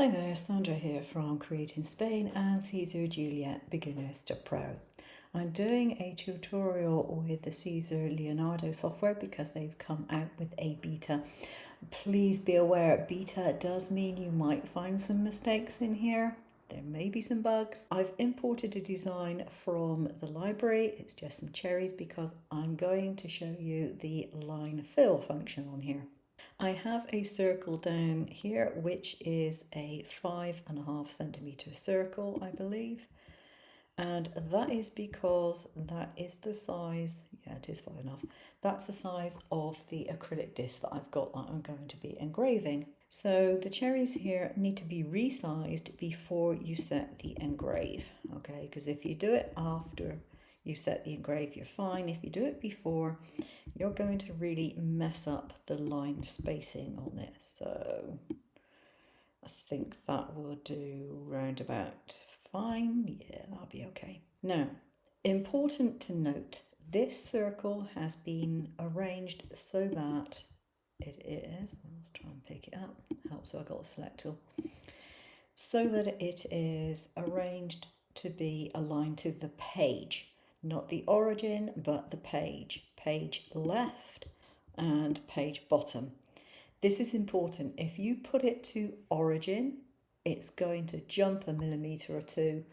Hi there, Sandra here from Createinspain and Siser Juliet Beginners to Pro. I'm doing a tutorial with the Siser Leonardo software because they've come out with a beta. Please be aware, beta does mean you might find some mistakes in here. There may be some bugs. I've imported a design from the library. It's just some cherries because I'm going to show you the line fill function on here. I have a circle down here, which is a 5.5 centimetre circle, I believe. And that is because that is the size, yeah, it is 5.5. That's the size of the acrylic disc that I've got that I'm going to be engraving. So the cherries here need to be resized before you set the engrave, okay? Because if you do it after you set the engrave, you're fine. If you do it before, you're going to really mess up the line spacing on this. So I think that will do round about fine. Yeah, that'll be okay. Now, important to note, this circle has been arranged so that it is, let's try and pick it up, helps if I got the select tool, so that it is arranged to be aligned to the page. Not the origin, but the page. Page left and page bottom. This is important. If you put it to origin, it's going to jump a millimetre or two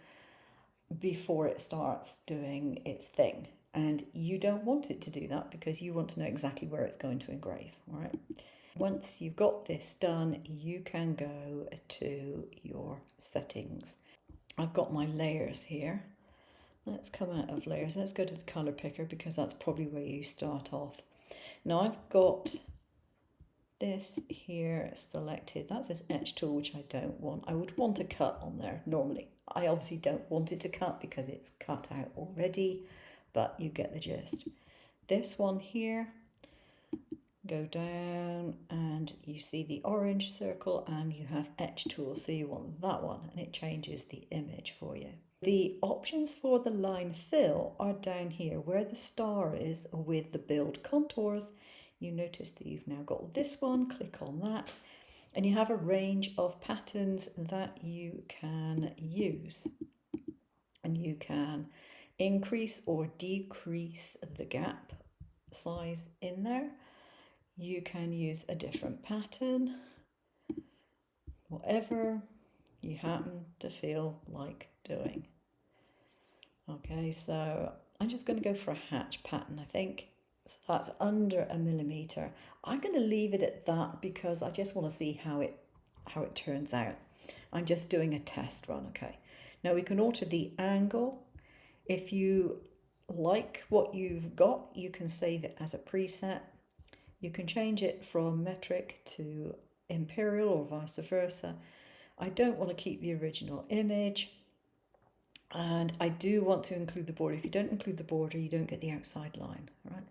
before it starts doing its thing. And you don't want it to do that because you want to know exactly where it's going to engrave, all right? Once you've got this done, you can go to your settings. I've got my layers here. Let's come out of layers. Let's go to the colour picker because that's probably where you start off. Now I've got this here selected. That's this etch tool, which I don't want. I would want a cut on there normally. I obviously don't want it to cut because it's cut out already, but you get the gist. This one here, go down and you see the orange circle and you have etch tool, so you want that one and it changes the image for you. The options for the line fill are down here where the star is with the build contours. You notice that you've now got this one, click on that, and you have a range of patterns that you can use. And you can increase or decrease the gap size in there. You can use a different pattern, whatever you happen to feel like doing. Okay, so I'm just going to go for a hatch pattern, I think. So that's under a millimetre. I'm going to leave it at that because I just want to see how it turns out. I'm just doing a test run, okay. Now we can alter the angle. If you like what you've got, you can save it as a preset. You can change it from metric to imperial or vice versa. I don't want to keep the original image. And I do want to include the border. If you don't include the border, you don't get the outside line, right?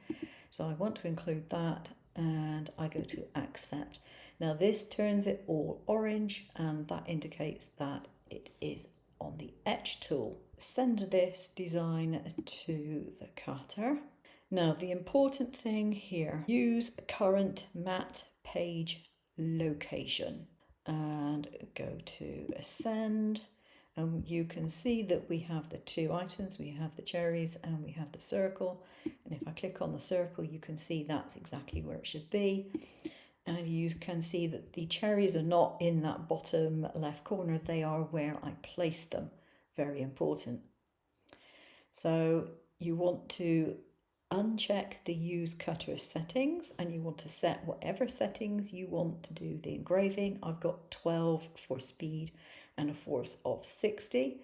So I want to include that and I go to accept. Now this turns it all orange and that indicates that it is on the etch tool. Send this design to the cutter. Now the important thing here, use current matte page location and go to send. And you can see that we have the two items, we have the cherries and we have the circle. And if I click on the circle, you can see that's exactly where it should be. And you can see that the cherries are not in that bottom left corner, they are where I placed them. Very important. So you want to uncheck the use cutter settings and you want to set whatever settings you want to do the engraving. I've got 12 for speed and a force of 60,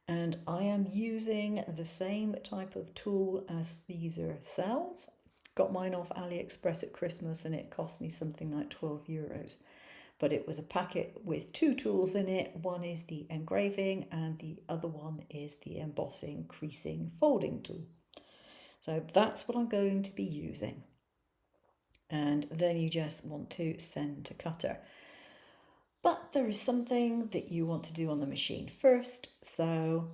and I am using the same type of tool as Siser sells. Got mine off AliExpress at Christmas and it cost me something like €12, but it was a packet with two tools in it. One is the engraving and the other one is the embossing, creasing, folding tool. So that's what I'm going to be using, and then you just want to send to cutter. But there is something that you want to do on the machine first, so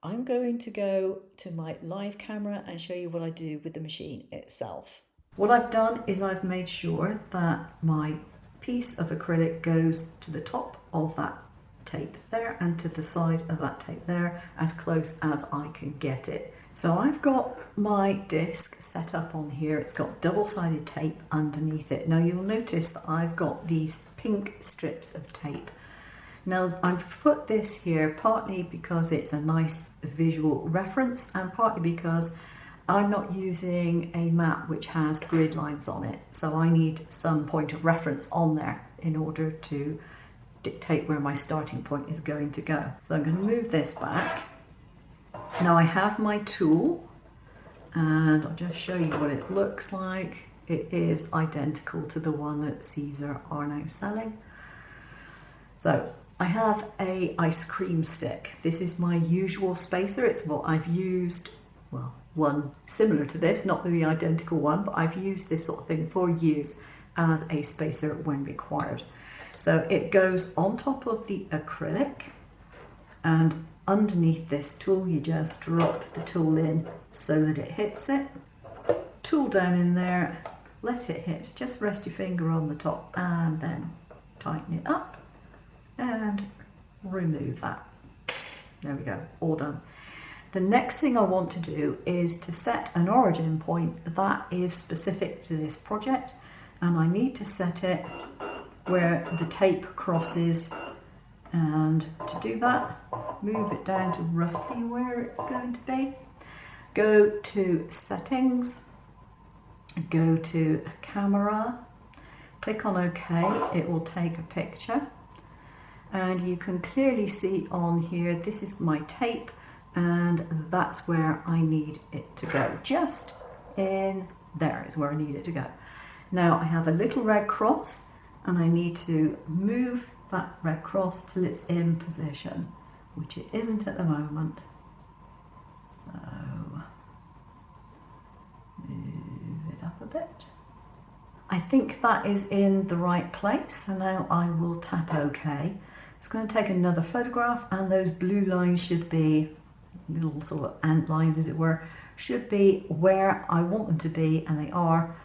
I'm going to go to my live camera and show you what I do with the machine itself. What I've done is I've made sure that my piece of acrylic goes to the top of that tape there and to the side of that tape there, as close as I can get it. So I've got my disc set up on here. It's got double-sided tape underneath it. Now you'll notice that I've got these pink strips of tape. Now I've put this here partly because it's a nice visual reference and partly because I'm not using a map which has grid lines on it. So I need some point of reference on there in order to dictate where my starting point is going to go. So I'm going to move this back. Now I have my tool and I'll just show you what it looks like. It is identical to the one that Siser are now selling. So I have a ice cream stick. This is my usual spacer. It's what I've used, well, one similar to this, not the identical one, but I've used this sort of thing for years as a spacer when required. So it goes on top of the acrylic, and underneath this tool you just drop the tool in so that it hits it. Tool down in there, let it hit, just rest your finger on the top and then tighten it up and remove that. There we go, all done. The next thing I want to do is to set an origin point that is specific to this project, and I need to set it where the tape crosses, and to do that move it down to roughly where it's going to be. Go to settings, go to camera, click on OK. It will take a picture and you can clearly see on here this is my tape and that's where I need it to go. Just in there is where I need it to go. Now I have a little red cross and I need to move that red cross till it's in position, which it isn't at the moment. So move it up a bit. I think that is in the right place, so now I will tap OK. It's going to take another photograph, and those blue lines should be little sort of ant lines, as it were, should be where I want them to be, and they are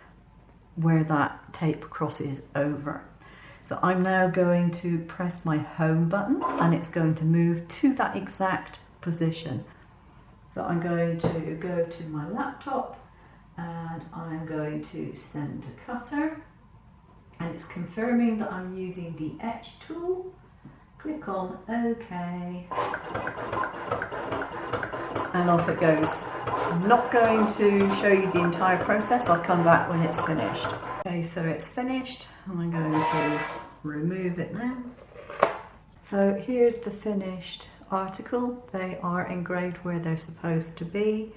where that tape crosses over. So I'm now going to press my home button and it's going to move to that exact position. So I'm going to go to my laptop and I'm going to send to cutter, and it's confirming that I'm using the etch tool. Click on OK and off it goes. I'm not going to show you the entire process, I'll come back when it's finished. Okay, so it's finished and I'm going to remove it now. So here's the finished article. They are engraved where they're supposed to be.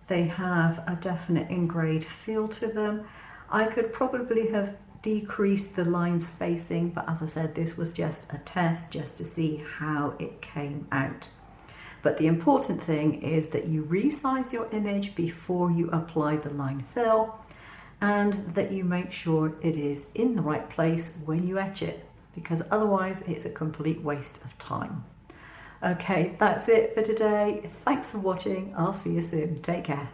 They have a definite engraved feel to them. I could probably have decreased the line spacing, but as I said, this was just a test just to see how it came out. But the important thing is that you resize your image before you apply the line fill, and that you make sure it is in the right place when you etch it, because otherwise it's a complete waste of time. Okay, that's it for today. Thanks for watching. I'll see you soon. Take care.